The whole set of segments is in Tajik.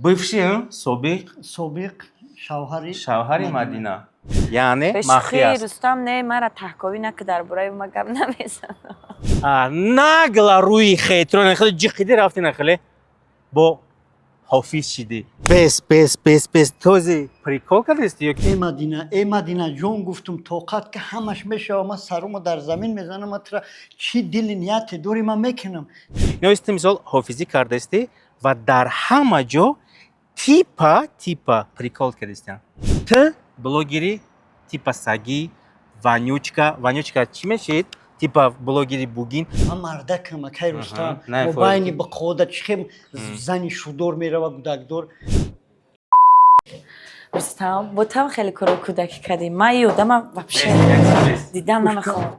бывший собиқ собиқ шавҳари Мадина, яъне бешхи махфӣ аст. Рустам не мара таҳковӣ накӣ дар бораи ма гап намезан. Нагла рӯи хетрон нахеле ҷиқиди рафти нахеле бо ҳофиз шиди. Бес този прикол кардисти ё ки ای مدینه جون گفتم طاقت که همش میشه ما سرمو در زمین میزنم ترا چی دل نیت دوری من میکنم ё исти мисол ҳофизӣ кардисти ва дар ҳама ҷо типа прикол кардистиан. Т блогери типа сагӣ, ванючка чӣ мешид? Типа блогери бугин. من مردکم کی رستم نه، با فایده. بین بقاده چخیم زنی شودور میره و گودکدور Рустам бо там хеле кори кӯдакӣ кардем. Ман ёдамам вообще дидам намехоҳам.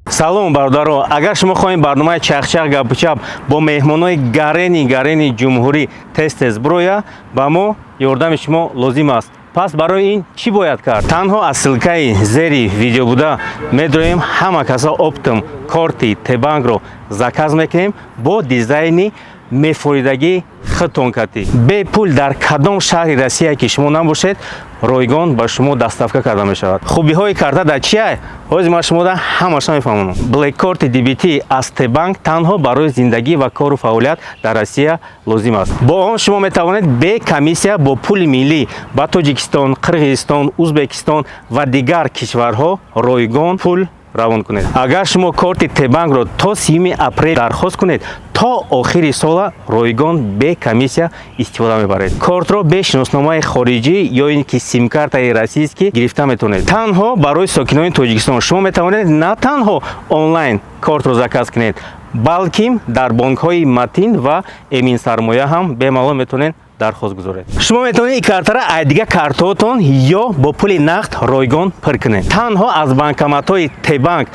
Салом бародаро, агар шумо хоҳем барномаи чахчах гапучап бо меҳмонои гарени ҷумҳурӣ тез бироя, ба мо ёрдами шумо лозим аст. Пас барои ин чӣ бояд кард? Танҳо аз ссилкаи зери видео буда медоем ҳама каса оптом корти Т-банкро заказ мекунем бо дизайни мефоридагии худтон катӣ. Бе пул дар кадом шаҳри Россия ки шумо набошед, ройгон ба шумо доставка карда мешавад. Хубиҳои карта дар чия? ҳозир ман шумода ҳамаша мефаҳмонам. Блеккорти дебити аз Т-банк танҳо барои зиндагӣ ва кору фаъолият дар Россия лозим аст. Бо он шумо метавонед бе комиссия бо пули миллӣ ба Тоҷикистон, Қирғизистон, Узбекистон ва дигар кишварҳо ройгон пул равон кунед. Агар шумо корти Т-банкро то 30 апрел дархост кунед, то охири сола ройгон бе комиссия истифода мебаред. Кортро бе шиносномаи хориҷӣ ё ин ки симкартаи российский гирифта метавонед. Танҳо барои сокинони Тоҷикистон шумо метавонед на танҳо онлайн кортро заказ кунед, балки дар бонкҳои Матин ва Эминсармоя ҳам бемалол метавонед дархост гузоред. Шумо метавонед ин картара айдига картаотон ё бо пули нақд ройгон пир кунед. Танҳо аз банкоматҳои Т-банк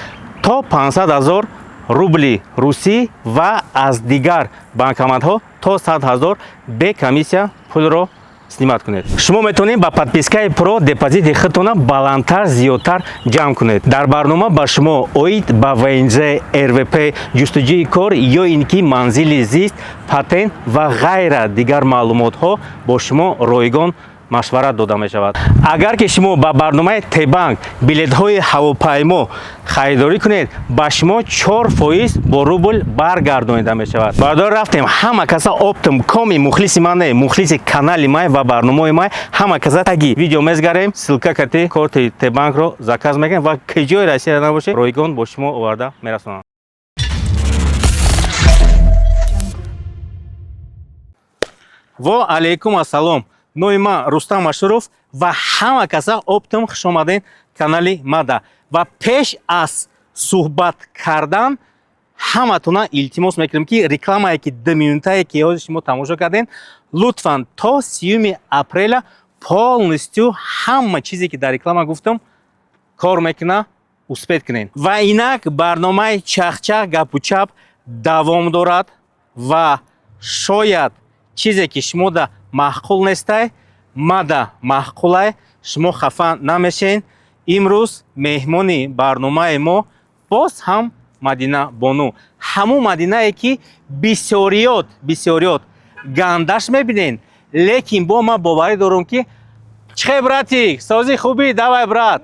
то 500 000 рубли русӣ ва аз дигар банкоматҳо то 100 000 бе комиссия пулро снимат кунед. Шумо метавонед ба подпискаи про депозити худтона баландтар, зиёдтар ҷамъ кунед. Дар барнома ба шумо оид ба ВНЖ, РВП, ҷустуҷӯи кор ё ин ки манзили зист, патент ва ғайра дигар маълумотҳо бо шумо ройгон машварат дода мешавад. Агар ки шумо ба барномаи Т-банк билетҳои ҳавопаймо харидорӣ кунед, ба шумо 4% бо рубл баргардонида мешавад. Бардор рафтем, ҳама каса оптом коми мухлиси ман не, мухлиси канали май ва барномаи май, ҳама каса таги видео мезгарем, ссилка кати корти Т-банкро заказ мекунем ва ки ҷои Россия набошед, ройгон бо шумо оварда мерасонанд. Ва алайкум ассалом. Нои ман Рустам Ашуров ва ҳама каса оптом хушомаден канали Мада. Ва пеш аз суҳбат кардан ҳаматона илтимос мекунем ки рекламае ки 2 минутае ки ҳозир шумо тамошо кардем, лутфан то 30 апреля полностью ҳама чизе ки дар реклама гуфтам кор мекуна, успеҳ кунен. Ва инак барномаи чахчах гапучап давом дорад ва шояд чизе ки шумо да маъқул нестай, мада маъқулай, шумо хафа намешен. Имрӯз меҳмони барномаи мо боз ҳам Мадина Бону. Ҳамун Мадинае ки бисёриёт гандаш мебинен, лекин бо ман боварӣ дорам ки чхе братик, созӣ хубӣ, давай брат.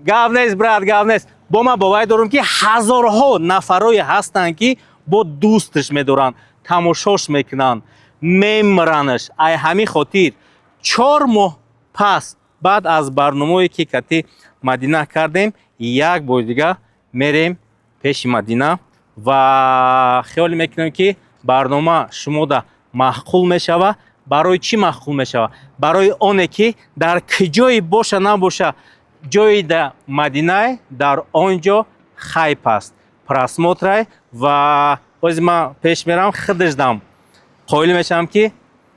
Гап нест брат, гап нест. Бо ман боварӣ дорам ки ҳазорҳо нафарое ҳастанд ки бо дӯсташ медоранд, тамошош мекунанд, мемранаш. Ай ҳамин хотир 4 моҳ пас баъд аз барномае ки кати Мадина кардем, як бор дига мерем пеши Мадина ва хиёл мекунем ки барнома шумода маъқул мешава. Барои чӣ маъқул мешава? Барои оне ки дар куҷое боша набоша, ҷои да Мадинае дар он ҷо хайп аст. Просмотрай ва ҳозир ман пеш мерам, худашдам қоил мешавам ки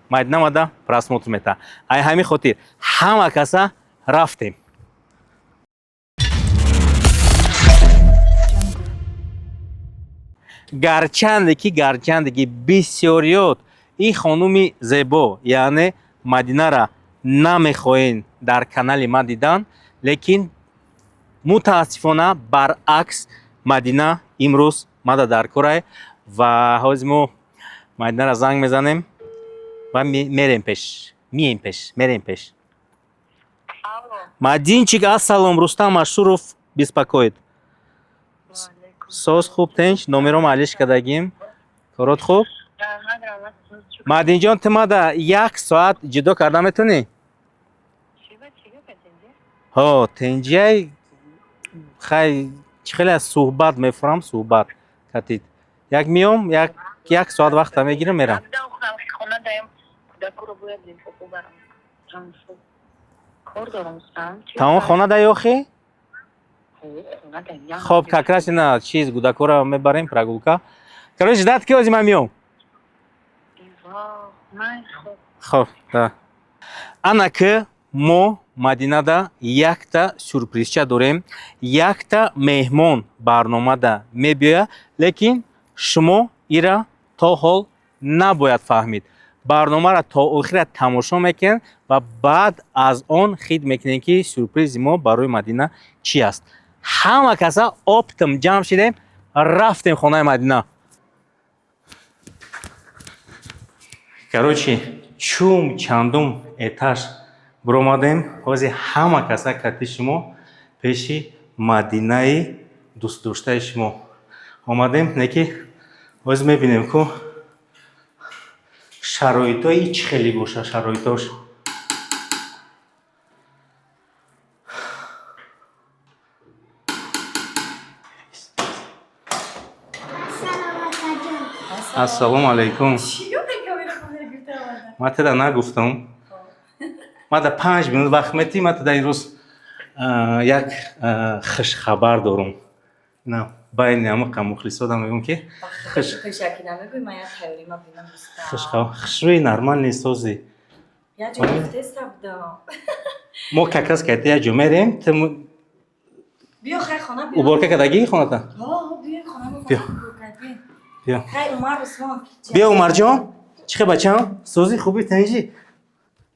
Мадина мада просмотр мета. Ай ҳамин хотир ҳама каса рафтем. гарчанде ки бисёриёт ин хонуми зебо, яъне Мадинара намехоҳен дар канали ман дидан, лекин мутаассифона баръакс Мадина имрӯз мада дар корае ва ҳозир мо Мадинаро занг мезанем ва мерем пеш. Мерем пеш. Мадинчик, ассалом, Рустам Ашуров беспокоит. Соз хуб, тинч, номером алиш кардагим. Корот хуб? Мадинҷон, ту мада 1 соат ҷудо карда метунӣ? ҳо, тинҷияй хай чӣ хеле аз суҳбат мефурам, суҳбат катид. Як миём, як соат вақта мегирам, мерам. Тамом хона дай охи? Хоб, как раз ина чиз гудакора мебарем прогулка. Короче, ждат ки озим миём. Хоб, да. Ана ки мо Мадинада якта сюрпризча дорем. Якта меҳмон барномада мебиёяд, лекин шумо ира то ҳол набояд фаҳмид. Барномаро то охира тамошо мекунед ва баъд аз он хид мекунед ки сюрпризи мо барои Мадина чӣ аст. Ҳама каса оптим ҷамъ шидем, рафтем хонаи Мадина. Короче, чум чандум этаж биромадем, ҳозир ҳама каса кати шумо пеши Мадинаи дӯстдоштаи шумо омадем, неки ҳозир мебинем ку шароитои чӣ хеле боша, шароитош. Ассалому алайкум. Ма теда нагуфтам. Ма да 5 минут вақт метӣ, ма теда имрӯз як хушхабар дорум. На байни ҳама мухлисода мегӯям ки хушрӯи нормал нест ҳозир. Мо как раз кайта як ҷо мерем. Биё хай хона биё. Уборка кардагӣ хоната? Биё хона биё. Биё. Хай Умар Усмон. Биё Умарҷон. Чӣ хел бачам? Сози хуби танҷи.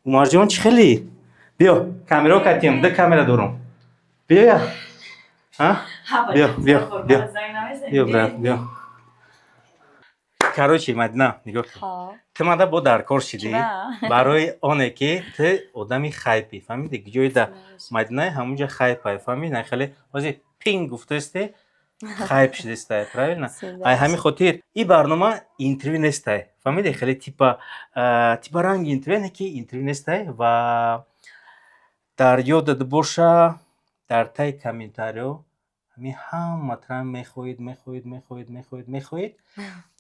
Умарҷон чӣ хели? Биё, камеро катем, ду камера дорам. Биё я. Биё, биё, биё. Биё, брат, биё. Короче, Мадина, нигоҳ кун. Ту мада бо дар кор шидӣ барои оне ки ту одами хайпӣ. Фаҳмидӣ? Ҷои да Мадинаи ҳамунҷа хайпай. Фаҳмидӣ? Хеле ҳозир пинг гуфтасте, хайп шидастай, правильно? Ай ҳамин хотир ин барнома интервю нестай. Фаҳмидӣ? Хеле типа ранги интервю не ки интервю нестай ва дар ёдат боша дар таи комментариё ҳамин ҳаматра мехоҳед.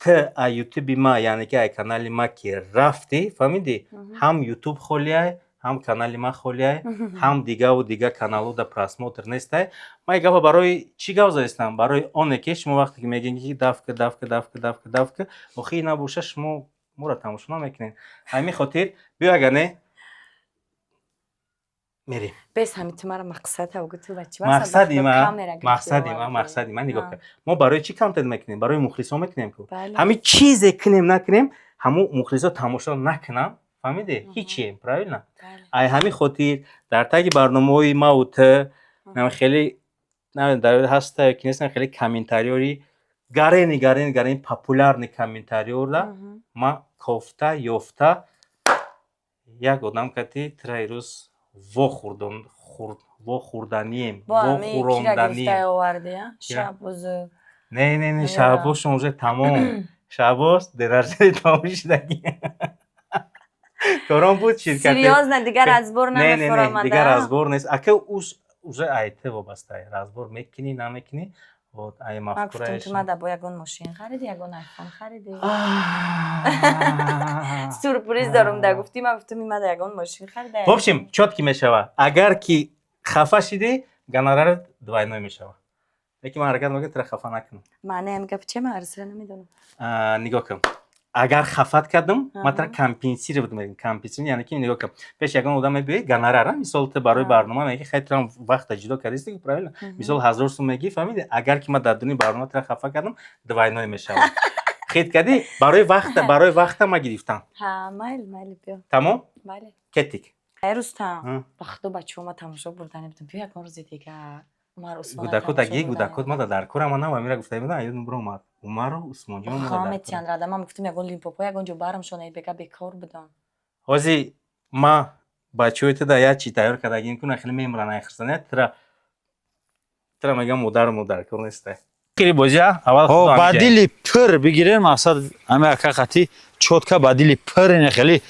Ту аз ютуби ма, яъне ки аз канали ма ки рафтӣ, фаҳмидӣ? Ҳам ютуб холияй, ҳам канали ма холияй, ҳам дигаву дига каналода просмотр нестай. Ма ин гапа барои чӣ гап задистам? Барои оне ки шумо вақте ки мегӯед ки давка, охи ин набоша шумо моро тамошо намекунед. Ҳамин хотир биё агар не мерем. Бес ҳами ту маро мақсад авгу ту ба чӣ мақсади ма нигоҳ кар. Мо барои чӣ контент мекунем? Барои мухлисо мекунем ку. Ҳамин чизе кунем накунем, ҳамун мухлисо тамошо накунам, фаҳмидӣ? Ҳичем, правильно? Ай ҳамин хотир дар таги барномаҳои маву ту хеле дар ҳаста ки нестам хеле комментариёри гарени популярни комментариёра ма кофта ёфта як одам кати тра ирӯз вохӯрданием. Не, Шаҳбозшон уже тамом. Шаҳбоз деражаи тамом шудагӣ. Корон буд ширкати. Серьёзно, дигар разбор намефаромада. Не, дигар разбор нест. Ака уже айте вобастаи разбор мекунӣ, намекунӣ. Вот ай мафкура. Ма гуфтам ту мада бо ягон мошин хариди, ягон айфон хариди. Сюрприз дорум да гуфтӣ, ма гуфтам ин мада ягон мошин харида. В общем, чотки мешава. Агар ки хафа шидӣ, гонорарат двойной мешава. Лекин ман ҳаракат мекунам тра хафа накунам. Маънаи ҳамин гап чиест? Ман арзира намедонам. Нигоҳ кун. Агар хафат кардам, ман тра компенсировать мекунам. Компенсировать яъне ки нигоҳ кун. Пеш ягон одам мебиёяд гонорар, мисол ту барои барнома меги хай трам вақта ҷудо кардисти, правильно? Мисол 1000 сум меги, фаҳмидӣ? Агар ки ман дар дуни барнома тра хафа кардам, двойной мешава. Хит кардӣ? Барои вақта ма гирифтам. Майли биё. Тамом? Бале. Кетик. Рустам, ба худо бачаҳо ма тамошо бурда набудам. Биё ягон рӯзи дигар. Умар Усмон гудакотаги гудакот мада дар кора мана ва мира гуфта буда аёдум бро мад Умару Усмонҷон мада дар хаметиан рада ман гуфтам ягон лимпопо ягон ҷо барамшон бега бекор будам ҳози ма бачаҳои туда як чи тайёр кардагим куна хеле мемран айхирсане тра мегам модар кор неста хири бозия аввал о бадили пир бигирем масад ами акақати чотка бадили пир не хели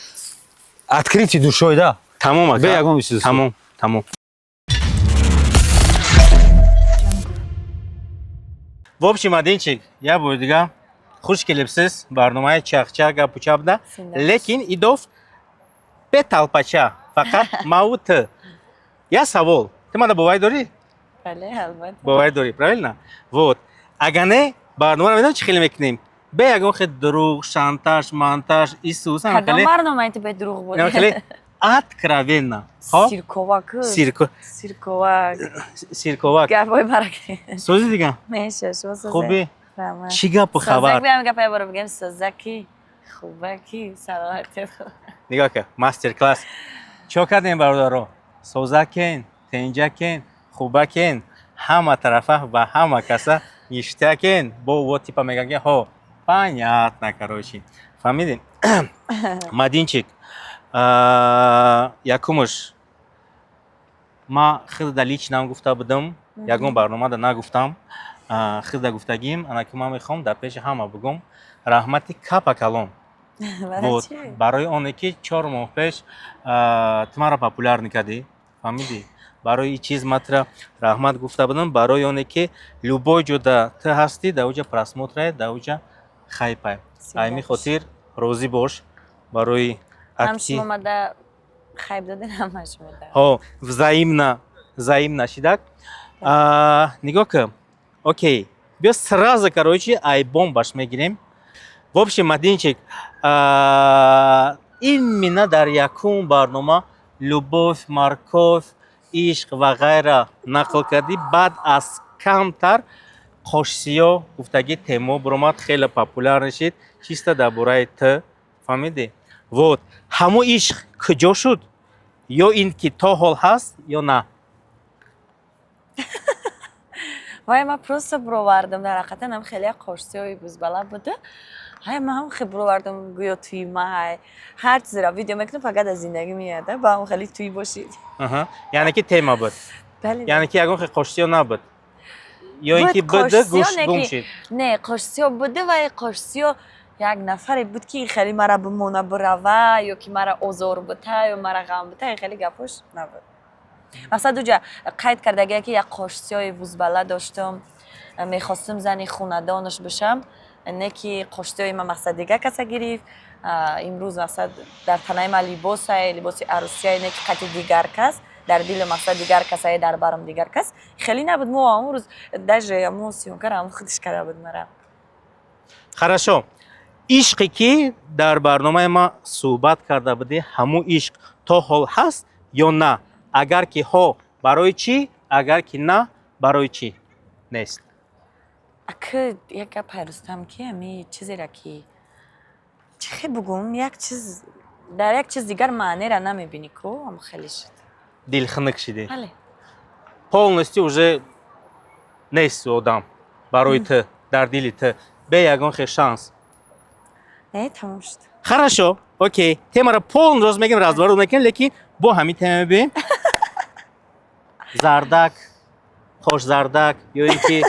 открытий душой да тамом ака бе ягон чиз тамом в общем адинчик я бор дига хуш келибсиз барномаи чахчах гапу чапда лекин идов петалпача фақат мау ты я савол ты мада боварӣ дорӣ бале албатта боварӣ дорӣ правильно вот агар не барномаро медонӣ чӣ хеле мекунем бе ягон хел дуруғ шантаж монтаж исусан кадом барномаи ту бе дуруғ буд хеле откровенно сирковак сирковак гапой бараки сӯзи дига меша шумо сӯзе хубӣ чӣ гапу хабар биам гапай боро бигем сӯзаки хубаки саломатият нигоҳ ка мастер класс чо кардем бародаро сӯзакен тенҷакен хубакен ҳама тарафа ва ҳама каса ништакен бо вот типа мегаген ҳо понятно короче фаҳмидем мадинчик якумш ма хелда личнам гуфта будам ягон барномада нагуфтам хелда гуфтагим анаки ман мехоҳам дар пеши ҳама бигӯм раҳмати капа калон вот барои оне ки 4 моҳ пеш ту маро популярӣ кардӣ фаҳмидӣ барои ин чиз матра раҳмат гуфта будам барои оне ки любой ҷода ту ҳастӣ дар оҷа просмотрае дар оҷа хайпай ҳамин хотир розӣ бош барои ҳам шумо мада хайп додин ҳама шумо да ҳо взаимно шидак нигоҳ ка окей биё сразу короче айбом баш мегирем в общем мадинчик именно дар якум барнома любовь морковь ишқ ва ғайра нақл кардӣ баъд аз камтар қошсиё гуфтаги темо буромад хеле популяр шид чиста дар бораи ты фаҳмидӣ вот ҳамо ишқ куҷо шуд ё ин ки то ҳол ҳаст ё на вай ман просто буровардам дар ҳақиқатан ҳам хеле қошсиёи бузбала буда ҳай ман ҳам хеле буровардам гӯё туи май ҳар чизеро видео мекунам фақат аз зиндагӣ меяда ба ҳам хеле туи бошид яъне ки тема буд бале яъне ки ягон хел қошсиё набуд ё ин ки буд гӯш гум шид не қошсиё буда вай қошсиё як нафаре буд ки хеле мара бимона бирава ё ки мара озор бута ё мара ғам бута хеле гапош набуд мақсад уҷа қайд кардагия ки як қошсиёи вузбала доштам мехостам зани хунадонаш бошам не ки қошсиёи ман мақсад дига каса гирифт имрӯз мақсад дар танаи ман либоси арӯсия не ки қати дигар кас дар дили мақсад дигар каса дар барам дигар кас хеле набуд мо ҳамон рӯз даже ҳамон сиёнкара ҳамон худиш карда буд мара хорошо ишқе ки дар барномаи ман суҳбат карда будӣ ҳамон ишқ то ҳол ҳаст ё на агар ки ҳо барои чӣ агар ки на барои чӣ нест ака як гап пайрустам ки ами чизера ки чӣ хе бугум як чиз дар як чиз дигар маънера намебинӣ ку ам хеле шуд дилхунук шидӣ бале полностью уже нест одам барои ты дар дили ты бе ягон хел шанс не тамом шуд хорошо окей темаро полн роз мегем разворот мекунем лекин бо ҳамин тема бибинем зардак хошзардак ё ин ки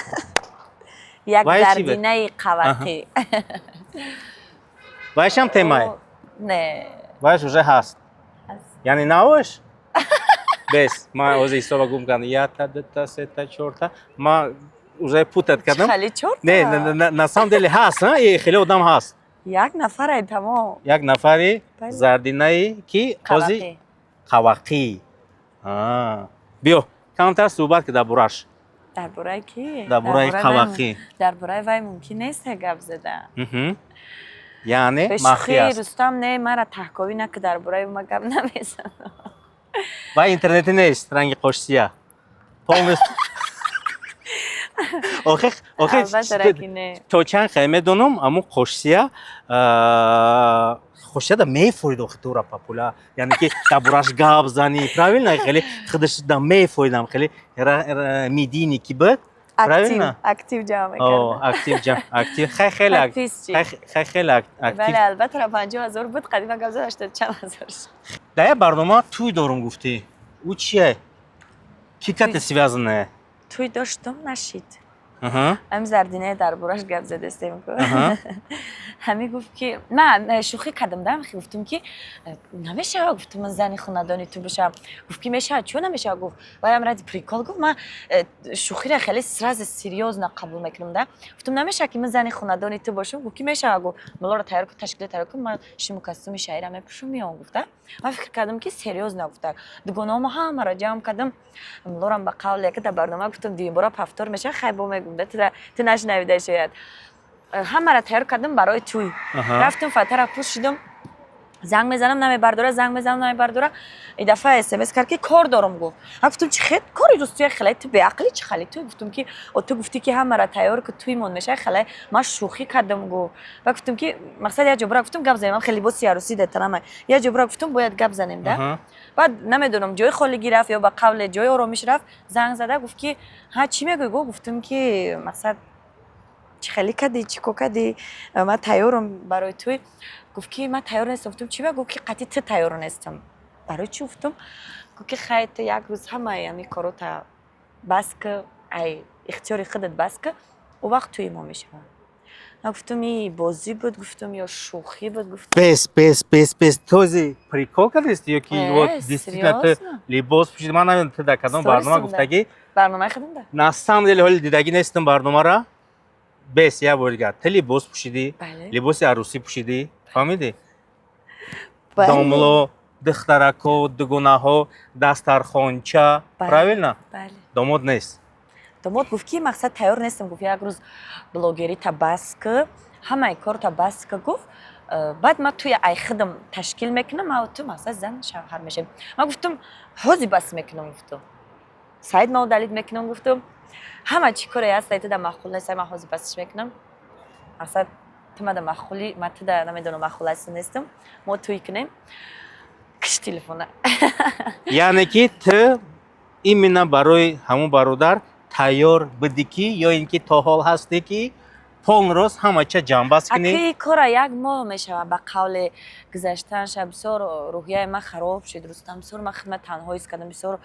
як вай чӣ зардинаи қавақӣ вайшам темае не вайш уже ҳаст яъне наош бес ман ози ҳисоба гум кардам якта дута сета чорта ман уже путат кардам хали чорта не на самом деле ҳаст хеле одам ҳаст як нафаре тамом як нафари зардинаи ки ози қавақӣ биё камтар суҳбат ки дар бораш дар бораи ки дар бораи қавақӣ дар бораи вай мумкин нест гап зада яъне махфӣ бешухӣ аст рустам не мара таҳковӣ наки дар бораи ма гап намезанам ва интернети нест ранги қошсия полностью البته که نه. تو چند خیمه دونم اما خوشیه خوشیه دا میفوید آخه تو را پاپولا یعنی که دبورش گاب زنی правильно خیلی خودش دا میفویدم خیلی میدینی کی بود правильно اکتیو جمع اکتیو خیلی اکتیو بله البته را 50,000 بود قدیما گفت داشت چند هزار در یه برنامه توی دارم گفتی او چیه کی کت связанное توی داشتم نشید هم زردینه در برش گپ زده استیم که همین گفت که من شوخی کردم دارم گفتم که نمیشه گفتم من زنی خاندانی تو بشم گفت که میشه چون نمیشه گفت و هم رد پریکول گفت من شوخی را خیلی سریوز نقبول میکنم ده گفتم نمیشه که من زنی خاندانی تو باشم گفت که میشه گفت ملار تیار کو تشکیل تیار کو من شیمو کاستوم شاعر میپوشم میام گفته من فکر کردم که سریوز نگفته دگونام همه را جمع کردم ملارم با قول که در برنامه گفتم دیم برا پفتار میشه خیلی میگم تو نشنویده شاید همه را تیار کردم برای توی رفتم فتح را پوشیدم زنگ میزنم نمیبرداره زنگ میزنم نمیبرداره این دفعه اس کرد که کار دارم گفت گفتم چه خیلی کاری دوستی خیلی تو به عقلی چه خیلی تو گفتم که تو گفتی که همه را تیار که توی مون میشه خیلی ما شوخی کردم گفت و گفتم که مقصد یه جبرا گفتم گپ زنیم خیلی لباس عروسی دترم یه جبرا گفتم باید گپ زنیم ده بعد نمیدونم جای خالی رفت یا با قول جای آرامش رفت زنگ زده گفت که ها چی میگی گفتم که مقصد چه خیلی کدی چی کدی ما تیارم برای توی گفت که من تیار نیستم گفتم چی گفت که قطعی تو تیار نیستم برای چی گفتم گفت که خیلی تو یک روز همه یعنی کارو تا بس که ای اختیاری خودت بس که او وقت توی ما میشه گفتم این بازی بود گفتم یا شوخی بود گفتم بس توزی پریکول کردیست یا که вот действительно لباس پوشید من نمیدونم تو در کدام برنامه گفتگی برنامه خودم ده на самом деле حال دیدگی نیستم برنامه را بس یا بولگار تو لباس پوشیدی لباس عروسی پوشیدی فهمیدی داملو دخترکو دگونه‌ها دسترخوانچه правильно داماد نیست داماد گفت که مقصد تیار نیستم گفت یک روز بلاگری تا بس که همه کار تا بس که گفت بعد ما توی ای خودم تشکیل میکنم و تو مقصد زن شوهر میشیم ما گفتم حوزی بس میکنم گفتم سعید ما دلیل میکنم گفتم همه چی کاری هست تو در مخول نیست ما حوزی بسش میکنم مقصد تو ما در مخولی ما تو در نمیدونم مخول هست نیستم ما توی کنیم کش تلفونه یعنی که تو ایمینا برای همون برادر تیار بدی کی یا اینکه تا حال هستی که پون روز همه چه جنبست کنی؟ اکی کار یک ماه میشه با قول گذشتن شب بسیار روحیه من خراب شد روستم بسیار من خدمت تنهایی کردم بسیار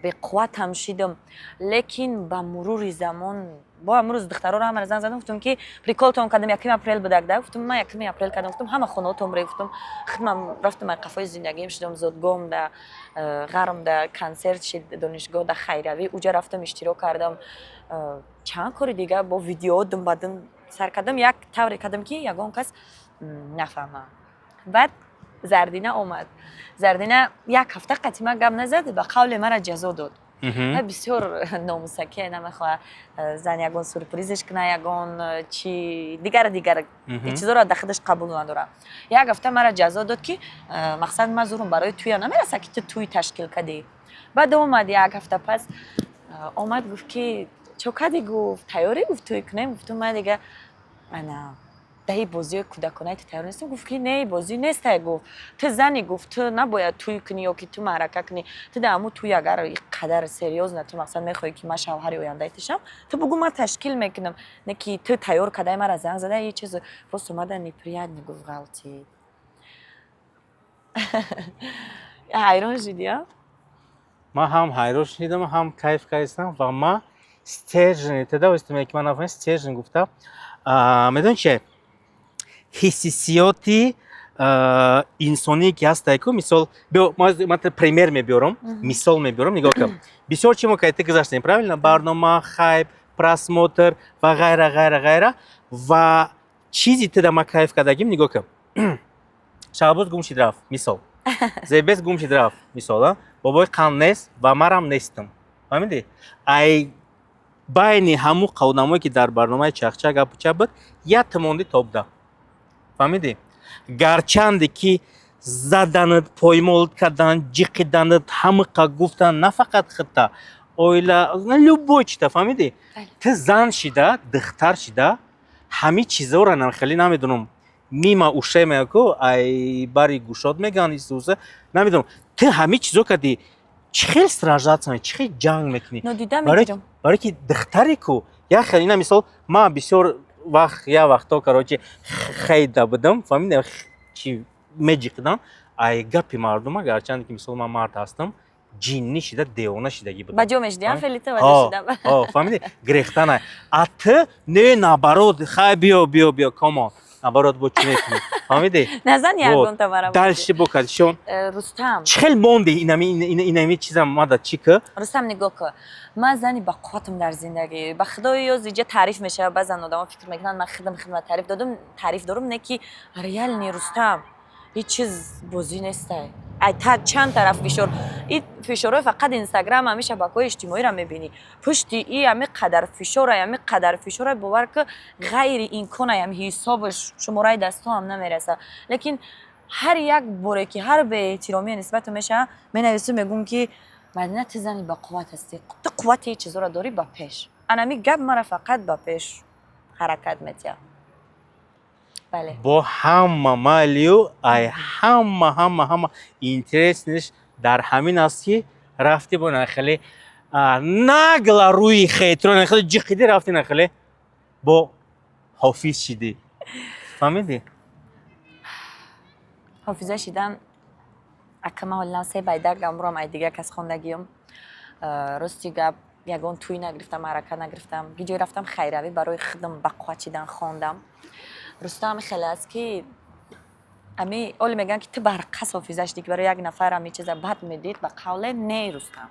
به قوت هم شدم لیکن با مرور زمان با امروز دخترها رو هم زنگ زدم گفتم که پریکولتون کردم یکم اپریل بدک ده گفتم من یکم اپریل کردم گفتم همه خونه‌تون رو گفتم خدمت رفتم قفای زندگیم شدم زودگام در غرم در کنسرت شد دانشگاه در خیروی اونجا رفتم اشتراک کردم چند کار دیگه با ویدیو دنبالم سر کردم یک طوری کردم که یگان کس نفهمه بعد زردینه اومد زردینه یک هفته قطعا گم نزد به قول مرا جزا داد بسیار ناموسکه نمیخواه زن یگان سورپریزش کنه یگان چی دیگر چیزا را داخلش قبول نداره یک هفته مرا جزا داد که مقصد من زورم برای توی نمیرسه که تو توی تشکیل کردی بعد اومد یک هفته پس اومد گفت که چوکادی گفت تیاری گفت توی کنیم گفتم من دیگه انا دهی بازی کودکانه تیار نیستم گفت که نه بازی نیست گفت تو زنی گفت تو نباید توی کنی یا که تو معرکه کنی تو دامو توی اگر قدر سریوز نه تو مقصد میخوای که من شوهر آینده تشم تو بگو من تشکیل میکنم نه که تو تیار کدای مرا زنگ زده یه چیز راست اومده نیپریاد نگفت غلطی حیران شدی ها ما هم حیران شدم هم کیف کردم و ما استیجن تدا وستم که من افهم استیجن گفتم میدون چه حساسیاتی انسانی که هست که مثال ما پریمیر میبرم مثال میبرم نگاه کنم بسیار چی مکایته گذاشتیم правильно برنامه хайп просмотр و غیره و چیزی تدا ما کیف کردیم نگاه کنم شابوت گم شد رفت مثال زیبس گم شد رفت مثال بابای قان نیست و مرام نیستم فهمیدی ای بین همو قونمایی که در برنامه چخچه گپچه بود یک تماندی توپ ده فهمیدی گرچنده که زدنت پایمال کردن جیقیدنت همه گفتن نه فقط خطا оила любой чита фаҳмидӣ Бale. ту зан шида духтар шида ҳами чизора хеле намедонам мима ушемая ку ай бари гушод меган исуса намедонам ту ҳами чизо кади чӣ хел сражаться чӣ хел ҷанг мекунӣ Нодида барои мегирам. барои ки духтаре ку як хел ина мисол ман бисёр вақт як вақто короче хейда будам фаҳмидӣ чи меҷиқидам ай гапи мардума гарчанде ки мисол ман мард ҳастам ҷиннӣ шида девона шидагӣ будам ба ҷо мешидиам фелита ваҷа шидам. фаҳмидӣ грехтана а ту не наоборот хай биё комо наоборот бо чӣ мекунӣ фаҳмидӣ Назан ягонта мара. дальше бокад шон Рустам. чӣ хел монди инами чизам мада чӣ ку Рустам нигоҳ кун. Ман зани ба қувватам дар зиндагӣ. Ба худои ёз иҷа таъриф мешавад. Баъзан одамон фикр мекунанд ман хидмат таъриф дорум не ки реални Рустам ҳеҷ чиз бозӣ нестай. Ай та чанд тараф фишор. И фишорҳои фақат Инстаграм ҳамеша шабакаҳои иҷтимоиро мебинӣ. Пушти и ҳами қадар фишора бовар ки ғайри имкона ҳами ҳисобаш шумораи дастҳо ҳам намереса. Лекин ҳар як боре ки ҳар беэҳтиромие нисбату меша менавису мегӯм ки Мадина ту зани ба қувват ҳастӣ. Ту қуввати чизоро дорӣ ба пеш. Анами гап мара фақат ба пеш ҳаракат метиҳад. Бале. бо ҳама малию ай ҳама интереснаш дар ҳамин аст ки рафти бо нахеле нагла рӯи хейтро нахеле ҷиқидӣ рафти нахеле бо ҳофиз шидӣ фаҳмидӣ ҳофиза шидан акама ҳолан се байдак амром ай дига кас хондагиём. Рости гап ягон туй нагирифтам, ҳарака нагирифтам. Гиҷое рафтам хайравӣ барои худам ба қувват шидан хондам. Рустам хеле аст ки ами оле мегӯянд ки ту барқас ҳофиза шидӣ ки барои як нафар ҳами чиза бад медид ба қавле не Рустам.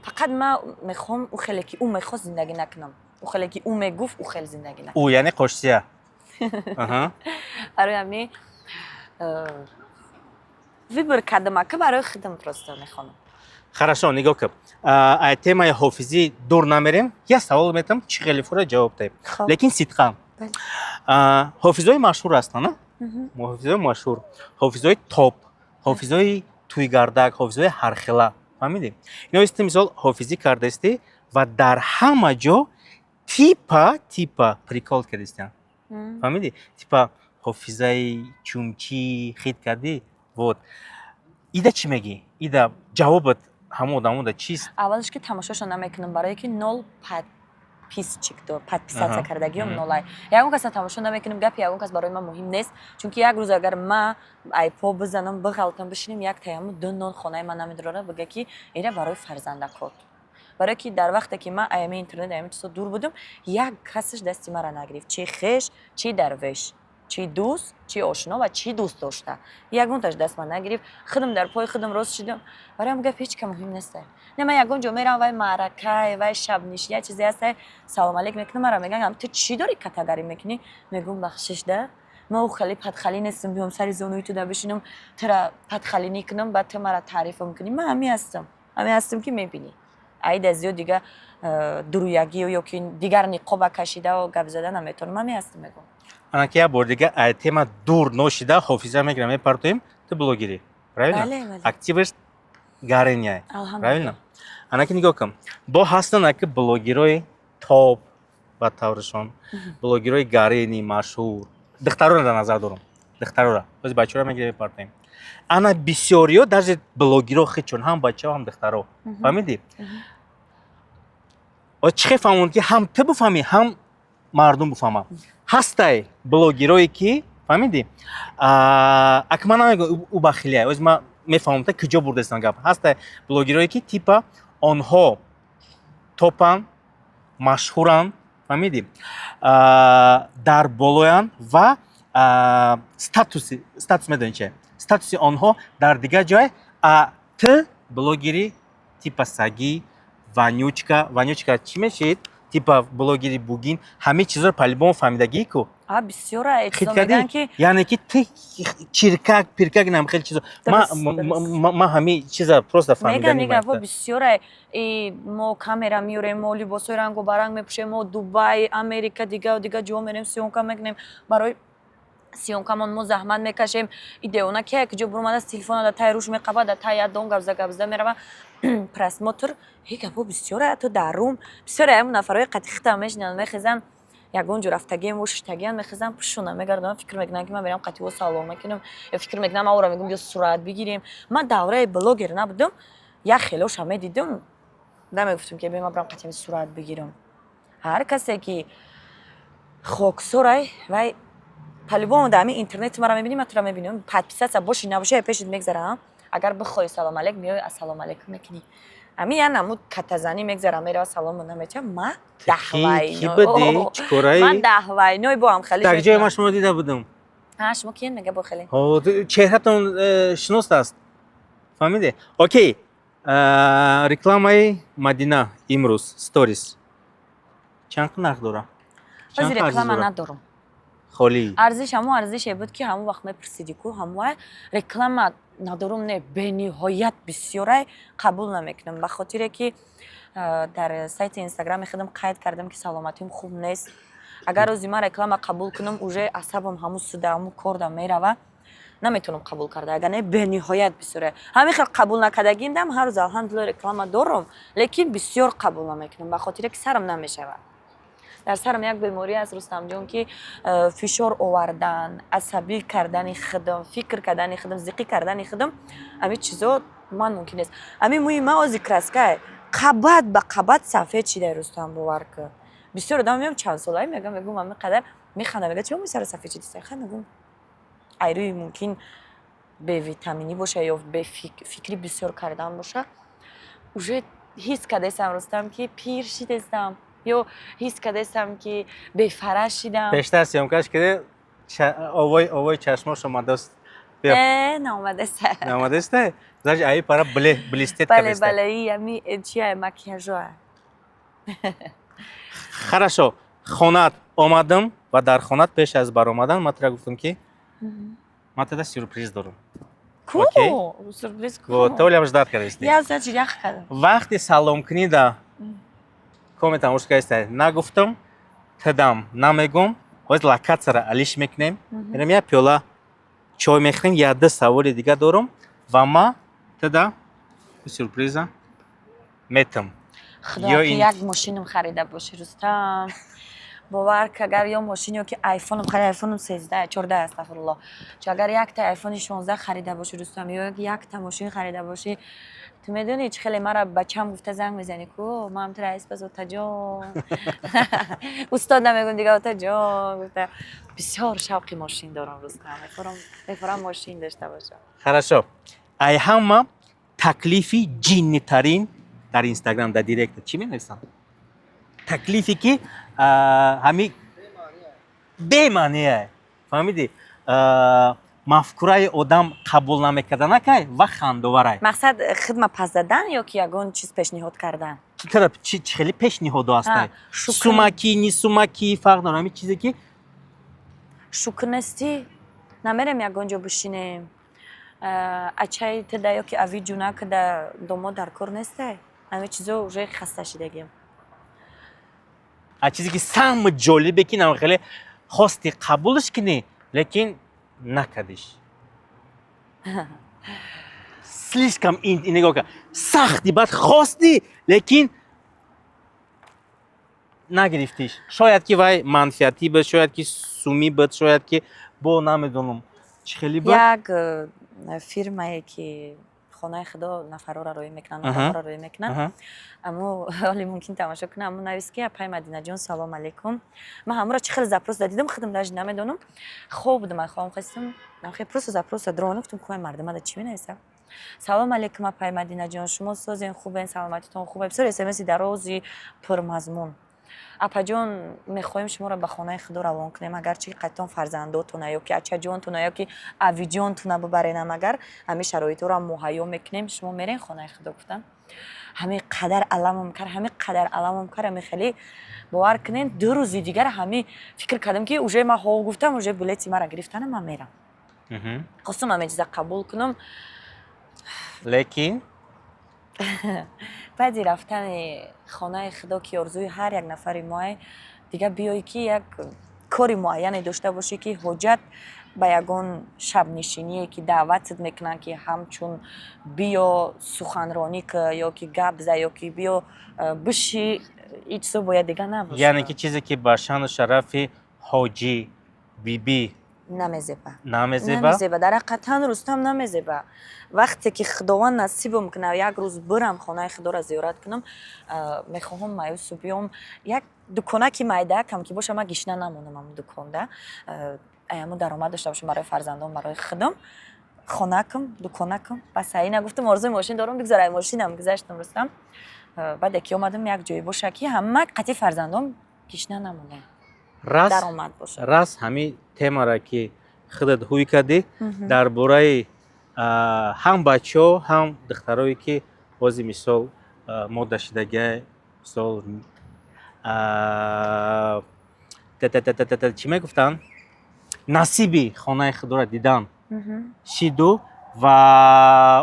Фақат ман мехоҳам ӯ хеле ки ӯ мехост зиндагӣ накунам. Ӯ хеле ки ӯ мегуфт ӯ хел зиндагӣ накунам. ӯ яъне қошсия барои ҳами вибр кардам ки барои худам просто мехонам. хорошо нигоҳ кун ай темаи ҳофизӣ дур намерем як савол метам чӣ хеле фура ҷавоб диҳем Хоб. лекин сидқан Бале. ҳофизои машҳур ҳастанд ҳофизои машҳур ҳофизои топ ҳофизои туйгардак ҳофизои ҳархела фаҳмидӣ ино исти мисол ҳофизӣ кардаистӣ ва дар ҳама ҷо типа прикол кардистиан фаҳмидӣ типа ҳофизаи чумчӣ хит кардӣ вот ида чӣ мегӣ ида ҷавобат ҳамон одамода чист аввалш ки тамошошо намекунам барое ки нол подписатсия кардагиём нолай. Ягон каса тамошо намекунем гапи ягон кас барои ман муҳим нест. Чунки як рӯз агар ман ай по бизанам биғалтам бишинем як таяму ду нон хонаи ман намедурора бига ки ира барои фарзандакот. Барое ки дар вақте ки ман аями интернет аями чизо дур будам як касаш дасти мара нагирифт. Чи хеш, чи дарвеш, чи дӯст, чи ошино ва чи дӯст дошта. Ягонташ даст ман нагирифт. Худам дар пои худам рост шидам. Бароям гап ҳеч кам муҳим нест. Не ман ягон ҷо мерам вай маъракае вай шабниши я чизе ҳаст салом алейк мекунам мара мегӯям ту чӣ дорӣ катагарӣ мекунӣ мегӯм бахшиш да ман ӯ хеле падхалӣ нестам биём сари зонуи ту да бишинам тура падхалинӣ кунам баъд ту мара таърифа мекунӣ ман ҳамин ҳастам ки мебинӣ аида зиёд дига дуруягӣ ё ки дигар ниқоба кашида гап зада наметавонам ҳамин ҳастам мегӯям анаки як бор дига ай тема дур ношида ҳофиза мегирам мепартоем ту блогерӣ правильно Бале. активиш гарения Алҳамдулилла. правильно анаки нигоҳ кун бо ҳастанд аки блогерои топ ба тавришон блогерои гарени машҳур духтарора дар назар дорам духтарора ози бачаҳоро мегирем мепартоем ана бисёриё даже блогеро хичон ҳам бачаҳо ҳам духтаро фаҳмидӣ чӣ хел фаҳмонд ки ҳам ту бифаҳмӣ ҳам мардум бифаҳмад ҳастай блогерое ки фаҳмидӣ аки ман намегӯям ӯ бахилия ози ман мефаҳмам та куҷо бурдаистан гап ҳастай блогерое ки типа онҳо топанд машҳуранд фаҳмидӣ дар болоянд ва статус медонӣ че статуси онҳо дар дигар ҷой ту блогери типа сагӣ ванючка чӣ мешид типа блогери бугин ҳамин чизро по-любому фаҳмидагӣ ку бисёра эътизом мегӯянд ки яъне ки ту чиркак пиркак нам хеле чизо ман ҳамин чиза просто фаҳмидани мегӯям бисёра мо камера меёрем мо либосои рангу баранг мепӯшем мо дубай америка дигар ҷо мерем сиёмка мекунем барои сиёмкамон мо заҳмат мекашем идеона ки якҷо бурмада телефона да тай руш меқаба да тай ядон гавзда мерава просмотр гапо бисёра то дар рум бисёра ҳамун нафарҳои қатихита мешинанд мехезан ягон ҷо рафтагием ва шиштагиам мехезан пӯшона мегардонам фикр мекунам ки ман берам қативо салом мекунам ё фикр мекунам ман ора мегӯям ё сурат бигирем ман давраи блогер набудам як хелоша медидам намегуфтам ки ман барам қатиям сурат бигирам ҳар касе ки хоксорай вай по-любому да ҳамин интернети маро мебинӣ ман туро мебинам подписатсия боши набоши пешит мегзарам агар бихоҳи салом алейк меои ассалому алейкум мекунӣ ҳамин я намуд катазанӣ мегзарам мерава салому намечам ман ман даҳвайной бо ҳам хали так ҷои ман шумо дида будам шумо киен мега бо хеле чеҳратон шиност аст фаҳмиде окей рекламаи Мадина имрӯз сторис чанд нарх дора ози реклама надорам холӣ арзиш ҳамун арзише буд ки ҳамун вақт мепурсидӣ ку ҳамуа реклама надорум не бениҳоят бисёрай қабул намекунам ба хотире ки дар сайти инстаграми худам қайд кардам ки саломатим хуб нест агар рӯзи ман реклама қабул кунам уже асабам ҳамун суда ҳамун корда мерава наметавонам қабул карда агар не бениҳоят бисёра ҳамин хел қабул накардагим дам ҳар рӯз алҳамдулилла реклама дорам лекин бисёр қабул намекунам ба хотире ки сарам намешавад дар сарам як беморӣ аст Рустамҷон ки фишор овардан асабӣ кардани худам фикр кардани худам зиқӣ кардани худам ҳамин чизо ман мумкин нест ҳамин мӯи ман ози краскае қабат ба қабат сафед шидай Рустам бовар кун бисёр одам меам чанд солаи мегам ҳамин қадар механда мега чиро мисара сафед шидиса ха мегум айрӯи мумкин бевитаминӣ боша ё бефикри бисёр кардан боша уже ҳис кардесам Рустам ки пир шидестам ё ҳис кардесам ки бефара шидам бештар сиёмкаш киде овои чашмош омадааст наомадеста наомадеста заж аи пара блистет бале кардеста бале и ами чия макияжоа хорошо хонаат омадам ва дар хонаат пеш аз баромадан ман тира гуфтам ки ман тада сюрприз дорам ку Окей. сюрприз ку вот то лям ждать кардести я значит як кадам вақти салом кунида коме тамошо кардеста нагуфтам тадам намегум боз локатсияро алиш мекунем мерам як пиёла чой мехӯрем як ду саволи дига дорам ва ма тада сюрприза метам худо Ё ки ин- як мошинам харида боши Рустам бовар ки агар ё мошин ё ки айфонам харида айфонам 13 14 астағфируллоҳ чо агар якта айфони 16 харида боши Рустам ё якта мошин харида боши ту медонӣ чӣ хеле мара бачам гуфта занг мезанӣ ку ман ту раис баз отаҷон устод намегӯм дига отаҷон гуфта бисёр шавқи мошин дорам Рустам мефурам мошин дошта бошам хорошо ай ҳама таклифи ҷиннитарин дар инстаграм дар директ чӣ менависанд таклифе ки ҳами бемаъние фаҳмидӣ мафкураи одам қабул намекардан кай ва хандоварай мақсад хидма пас задан ё ки ягон чиз пешниҳод кардан чӣ хеле пешниҳодо ҳастай шукр. сумакӣ нисумакӣ фарқ дорад ҳамин чизе ки шукр нестӣ намерем ягон ҷо бишинем ачаи тада ё ки ави ҷуна када домод дар кор нестай ҳамин чизо уже хаста шидагим чизе ки самый ҷолибе ки нам хеле хости қабулш кунӣ лекин накардиш слишком нигоҳ кард сахти баъд хости лекин нагирифтиш шояд ки вай манфиатӣ буд шояд ки сумӣ буд шояд ки бо намедонам чӣ хеле буд як фирмае ки хонаи худо нафарора роӣ мекунанд нафарора роӣ мекунанд аммо ҳоли мумкин тамошо кунам аммо навист ки апай Мадинаҷон салом алейкум ман ҳамура чӣ хеле запрос дадидам худам даже намедонам хоб будам ай хоҳам хастам намхе просто запрос дрона гуфтам кумай мардамада чӣ менависам салом алейкум апай Мадинаҷон шумо созен хубен саломатитон хубе бисёр смси дарози пурмазмун апаҷон мехоҳем шуморо ба хонаи худо равон кунем агарчи қайтон фарзандотона ё ки ачаҷонтона ё ки авиҷонтона бубаренам агар ҳамин шароитҳоро муҳайё мекунем шумо мерен хонаи худо гуфтам ҳамин қадар аламам кард ҳамин хеле бовар кунен 2 рӯзи дигар ҳамин фикр кардам ки уже ман ҳо гуфтам уже билети мара гирифтанам ман мерам хостам ҳамин чиза қабул кунам лекин баъди рафтани хонаи худо ки орзуи ҳар як нафари моае дигар биёӣ ки як کاری معینی داشته باشی که حجت به یگان شب نشینیه که دعوتت میکنن که همچون بیا سخنرانی که یا که گپ زد یا که بیا بشی هیچ سو باید دیگه نباشه. یعنی که چیزی که بر شان و شرف حاجی بیبی نمیزیبه نمیزیبه در حقیقتا رستم نمیزیبه. وقتی که خداوند نصیبم کنه یک روز برم خانه خدا را زیارت کنم میخواهم مایوس بیام یک دکانه که مایده کم که باشه، من گشنه نمونم هم دکانده ایامو درآمد داشته باشم برای فرزندان برای خودم، خانه کم دکانه کم. پس این نگفتم آرزوی ماشین دارم بگذارم ماشینم گذاشتم رستم. بعد یکی اومدم یک جایی باشه که همه قطعی فرزندان گشنه نمونه درآمد باشه. راست همین تема را که خودت هوی کردی درباره هم بچه‌ها هم دخترایی که بازی مثال ما داشتگی مثال چی میگفتن نصیبی خانه خدا را دیدن شیدو و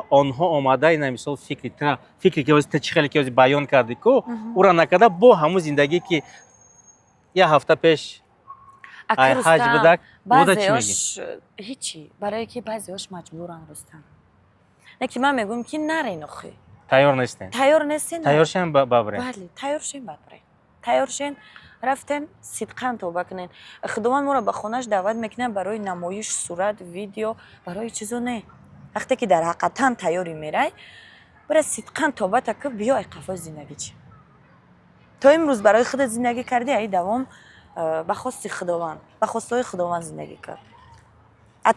آنها آمده این مثال فکری که تو چه خیلی که بیان کردی کو او را نکرده با همون زندگی که یه هفته پیش حج بدک بوده چی میگی؟ هیچی، برای که بعضی‌هاش مجبورن رستم. نه که من میگم که نرین آخه. تیار نیستین؟ تیار نیستین؟ تیار شین ببرین؟ بله، تیار شین ببرین. تیار شین رفتن صدقاً توبه کنین. خداوند ما را به خونش دعوت میکنه برای نمایش صورت ویدیو برای چیزا نه. وقتی که در حقیقتا تیاری میرای برای صدقاً توبه تک بیا قفای زندگی چی. تو امروز برای خودت زندگی کردی ای دوام به خواست خداوند به خواستای خداوند زندگی کرد.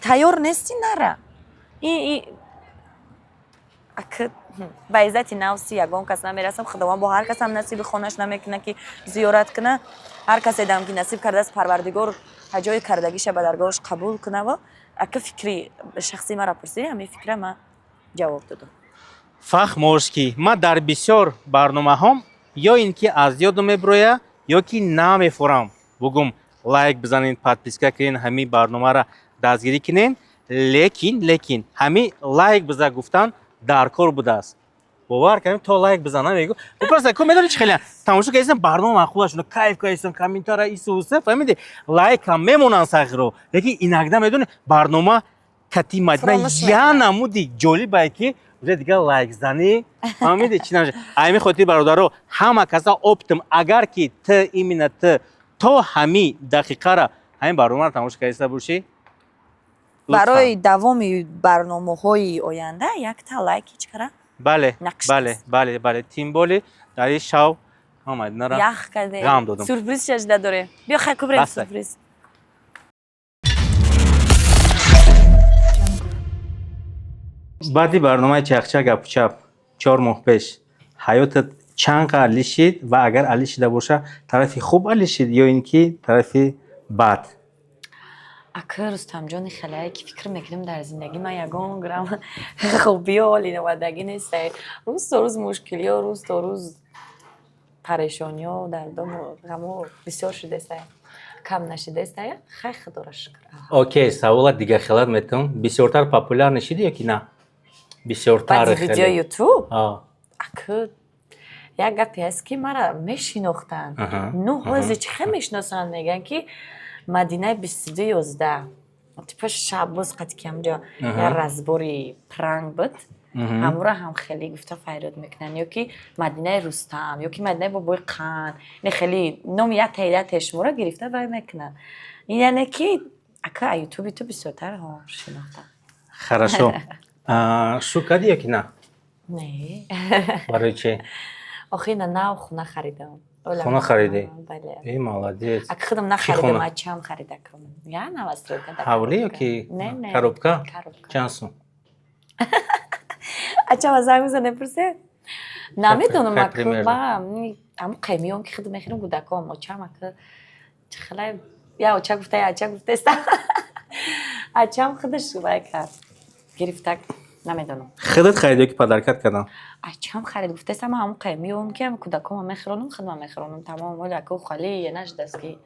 تیار نیستی نره. اگه به عزت نفس یگان کس نمیرسم خداوند با هر کس هم نصیب خونش نمیکنه که زیارت کنه. هر کسی دم که نصیب کرده است پروردگار حجای کردگیش به درگاهش قبول کنه. و اگه فکری شخصی مرا پرسیدی همین فکر ما جواب دادم. فخ مورسکی ما در بسیار برنامه هم یا اینکه از یادم میبروه یا که نمیفورم بگم لایک بزنین پادپیسکا کنین همین برنامه را دستگیری کنین لیکن همین لایک بزن گفتن در کار بوده است. باور کنیم تا لایک بزنم میگو просто کو میدونی چه خیلی تماشا کردن برنامه معقولشون کیف کردن کامنتار ایسوسه فهمیدی لایک هم میمونن سخرو یکی اینقدر میدونی برنامه کتی مدینه یا نمودی جولی باکی دیگه لایک زنی فهمیدی چی نمیشه ایمی خودی برادرو همه کسا اپتم اگر که ت ایمنت تو همین دقیقه را همین برنامه رو تماشا کردی باشی برای دوام برنامه‌های آینده یک تا لایک چیکاره بله تیم بولی در این شو آمد نرا یخ کرده غم دادم سورپرایز چه داره بیا خیلی کوبریم سورپرایز بعدی برنامه چخچه گپ چپ 4 ماه پیش حیاتت چند قدر علی شد و اگر علی شده باشه طرفی خوب علی شد یا اینکه طرفی بد اکر رستم جان خلایی که فکر میکنم در زندگی من یگان گرام خوبی و حالی نودگی نیست. روز تا روز مشکلی ها روز تا روز پریشانی ها دردم و غم بسیار شده است کم نشده است خیلی خدا را شکر. اوکی سوال دیگه خیلی میتونم بسیارتر پاپولار نشدی یا که نه بسیارتر بعد ویدیو یوتیوب اکر یک گپی هست که مرا میشناختن نه هازی چه میشناسن میگن که مدینه 2211 تیپش شب باز قد که همجا یه رزبوری پرنگ بود همورا هم خیلی گفته فریاد میکنن یا که مدینه رستم یا که مدینه بابای قن نه خیلی نام یه تعداد تشمورا گرفته وای میکنن این یعنی که اکا یوتیوبی تو بسیارتر ها شناختن خراشو شو کردی یا که نه؟ نه برای چه؟ آخه نه خونه خریدم خونه خریدی؟ بله ای مالادیت اگه خودم نخریدم اچه هم خریده کنم یا نه واسه حولی یا که کاروبکا؟ چند سو؟ اچه واسه همیزه نپرسه نمیدونم اکه اما قیمیون که خودم میخیرم گودکام اچه هم اکه خیلی یا اچه گفته یا اچه گفته است اچه هم خودش باید کرد گرفته نمیدونم خودت خریدی که پدرکت کردن؟ اچه هم خرید گفته است اما همون قیمیون که هم کودکام میخیرونم خودم میخیرونم تمام ولی اکه خالی یه نشده است که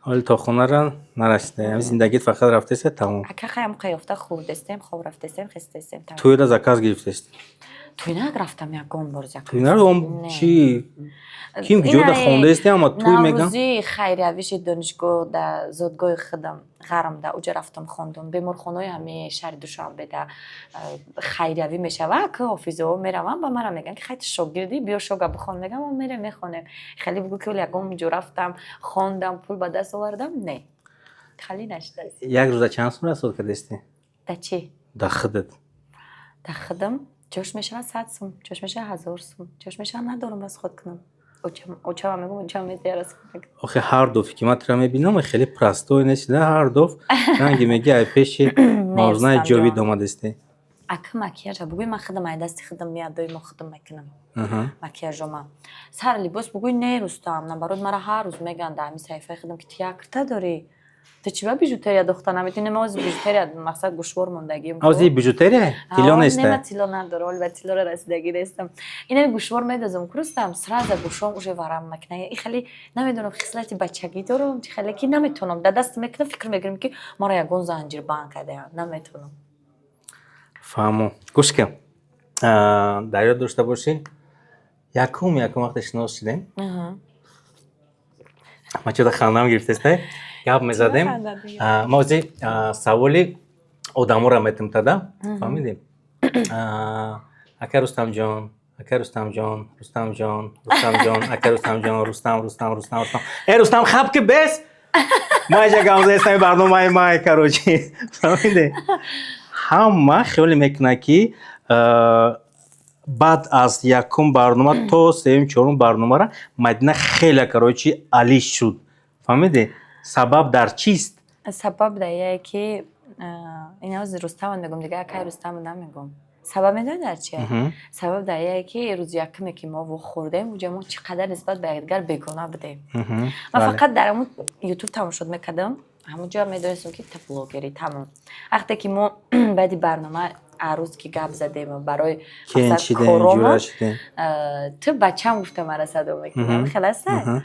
حالا تا خونه را نرسیده همین زندگیت فقط رفته است تمام اکه خیلی قیافته خوب دستم خوب رفته استم خسته استم توی را زکاز گرفته است туйнак рафтам ягон бор як туйнаром чи ким ҷода хондаисти ама туй мегам наврӯзи хайриявиши донишгоҳ да зодгоҳи худам ғарам да уҷа рафтам хондум беморхонаҳои ҳамаи шаҳри Душанбе да хайриявӣ мешава ки ҳофизаҳо меравам ба мара мегӯянд ки хайти шогирдӣ биё шога бихон мегам ма мерем мехонем хеле бигӯ ки ягон ҷо рафтам хондам пул ба даст овардам не хали наштааст як рӯза чанд сум расод кардасти да чӣ да худат да худам ҷош мешава 100 сум ҷош мешава 1000 сум ҷош мешава надорам расход кунам очава мегӯям очава мезия расход мекунам охе ҳар дофи ки ман тра мебинам хеле простой нест да ҳар доф ранги меги ай пеши мавзунаи ҷовид омадасти ака макияжа бугӯй ман худам ай дасти худам меадои мо худам мекунам макияжома сар либос бугӯй не рустам наоборот мара ҳар рӯз мегӯянд дар ҳамин саҳифаи худам ки ту якрта дорӣ ту чӣ ба бижутерия дохта наметавонӣ ма ози бижутерия мақсад гӯшвор мондагием ози бижутерия тилло неста нема тилло надора оли ба тиллора расидагӣ нестам инами гӯшвор медозам курустам сразу гӯшом уже варам макна и хеле намедонам хислати бачагӣ дорам чи хеле ки наметавонам дар даст мекунам фикр мекунам ки мара ягон занҷир банд кардаям наметавонам фаҳмо гӯш ка дар ёд дошта бошӣ якум вақте шинос шудем ма чода хандам гирифтаста гап мезадем ма ози саволи одаморо метамтада фаҳмидем ака рустамҷон ака рустамҷон рустамҷон рустамҷон ака рустамҷон рустам рустам хаб ки бес ма иҷа гамзаистами барномаи май карочи фаҳмиде ҳама хиёле мекунад ки баъд аз якум барнома то сеюм чорум барномара Мадина хеле карочи алиш шуд фаҳмиде сабаб дар чист сабаб дар яе ки инаози рустама мегӯм дига акаи рустаму намегӯм сабаб медонӣ дар чия сабаб дар яе ки рӯзи якуме ки мо вохӯрдем уҷа мо чӣ қадар нисбат ба якдигар бегона будем ман фақат дар ҳамун ютуб тамошод мекардам ҳамунҷо медонистам ки та блогери тамом вақте ки мо баъди барнома арӯз ки гап задем барои коромо ту бачам гуфта мара садо мекунам хеласа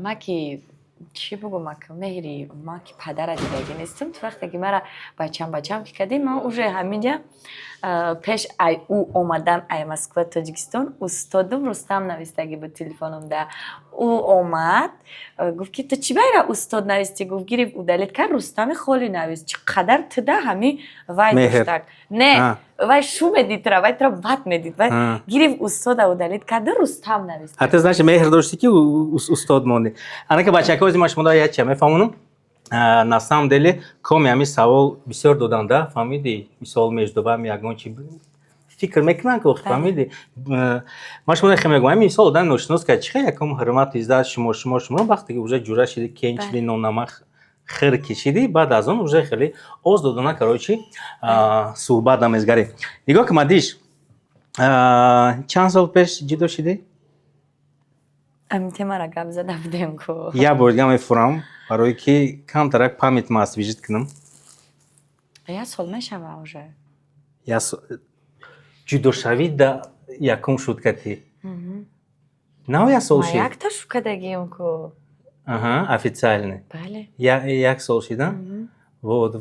ма ки чӣ бугӯм ака меҳри ман ки падара дидагӣ нестам ту вақте ки мара бачам ки кардем ман уже ҳаминҷа пеш ай ӯ омадан ай Москва Тоҷикистон устодум Рустам навистагӣ буд телефономда ӯ омад гуфт ки ту чӣ байра устод навистӣ гуфт гириф удалит кард Рустами холи навист чӣ қадар туда ҳами вай доштак не вай шу медид тра вай тра бад медид вай гириф устода удалит карда Рустам навист ҳатто значит меҳр доштӣ ки устод монди анака бачака ози машмуда яча мефаҳмонам на самом деле коми ҳамин савол бисёр доданда фаҳмиди мисол междобам ягон чи фикр мекунанд ки охи фаҳмиди ма шумо хеле мегӯям ҳамин мисол одами ношинос кард чихел якум ҳурмат иззат шумо вақте ки уже ҷура шиди кен шиди нонамак хир кишиди баъд аз он уже хеле оздодона карочи суҳбат намезгарем нигоҳ ки мадиш чанд сол пеш ҷудо шидӣ амитемара гап зада будем ку як бор дига мефурам барое ки камтарак памятма освежит кунам як сол мешава уже ҷудошавӣ да якум шуд кати нав як сол шид якта шукадагием ку официально бале як сол шида вот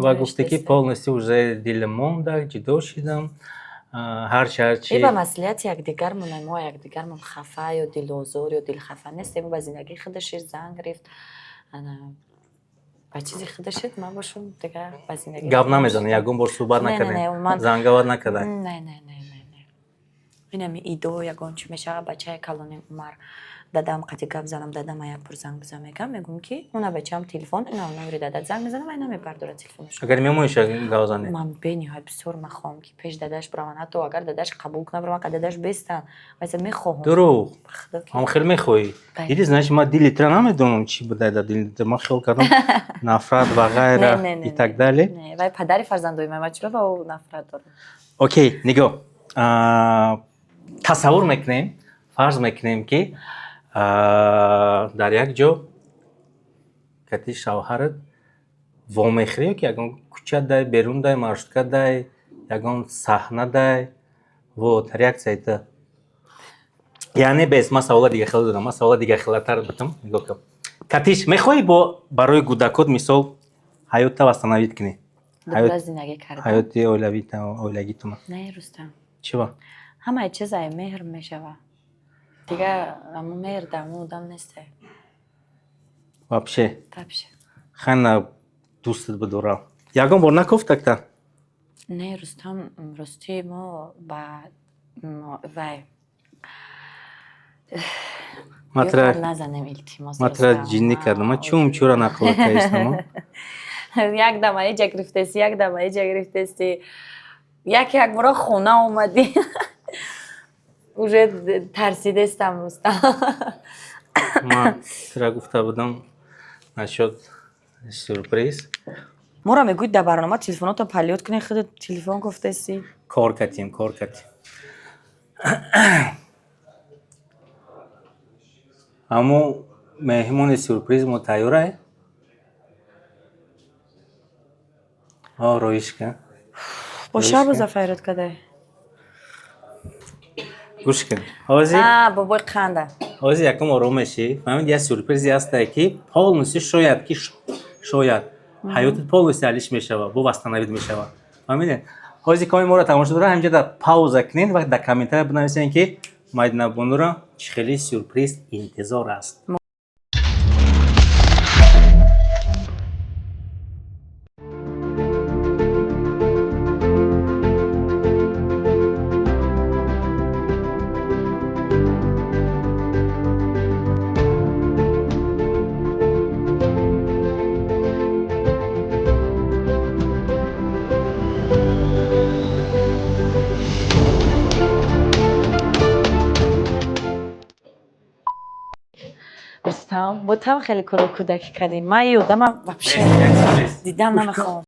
ва гуфте ки полностью уже дилам монда ҷудо шидам ҳарчи ба маслиҳати якдигар монем мо якдигармон хафа ё дилозор ё дилхафа нестем ба зиндагии худаши занг гирифт ба чизи худашид ман бошум дига ба зиндагии гап намезанӣ ягон бор суҳбат накардем зангават накардай не инами идо ягон чӣ мешава бачаи калони Умар дадам қати гап занам дадам ай як бор занг бизан мегам мегӯм ки уна бачаам телефон ина номери дадат занг мезанам ай намепардорад телефонашо агар мемониша гап зане ман бениҳоят бисёр мехоҳам ки пеш дадаш бираванд ҳатто агар дадаш қабул кунад бираванд ка дадаш бестан вайса мехоҳам дурӯғ ҳам хеле мехоҳӣ диди значит ма дили тра намедонам чӣ будай дар дили ма хиёл кардам нафрат ва ғайра и так дале вай падари фарзандои ман чиро ба ӯ нафрат дорам окей нигоҳ тасаввур мекунем фарз мекунем ки дар як ҷо кати шавҳарат вомехӯре ки ягон кӯча дай берун дай маршрутка дай ягон саҳна дай вот реаксияи ту яъне бес ман савола дига хела додам ман савола дига хелатар бутам нигоҳ кун катиш мехоҳӣ барои кӯдакот мисол ҳаёта вастанавид кунӣ ҳаёти оилагитума не Рустам چی همه چیزای مهر میشوه دیگه اما مهر دمودم نیسته вообще تبشه خیلی دوستت بدارم یکم بار نگفتکتا نه رستم راستی ما بعد وای مطرح نزنیم التماس مطرح جینی کردم من چوم چورا نقل کردم یک دم ایجا گرفتستی یک دم ایجا گرفتستی یک بار خونه اومدی уже ترسیده استم رستم من ترا گفته بودم نشد سورپریز ما را میگوید در برنامه تلفناتو پلیوت کنی خودت تلفن گفتستی کار کردیم اما مهمون سورپریز ما تیاره رویش کن با شب بزا فیرت کده گوش کن حاضی بابای خنده حاضی یکم آروم میشی فهمید یه سورپریزی هست که پولنسی شاید که شاید حیاتت پولنسی علیش میشوه بو بسته نوید میشوه فهمیدین حاضی کامی ما را تماشا داره همینجا در پاوزه کنین وقت در کامنتر بنویسین که مایدنا بونورا خیلی سورپریز انتظار است رستم با تو خیلی کار کودکی کردیم من یادم دیدم نمیخوام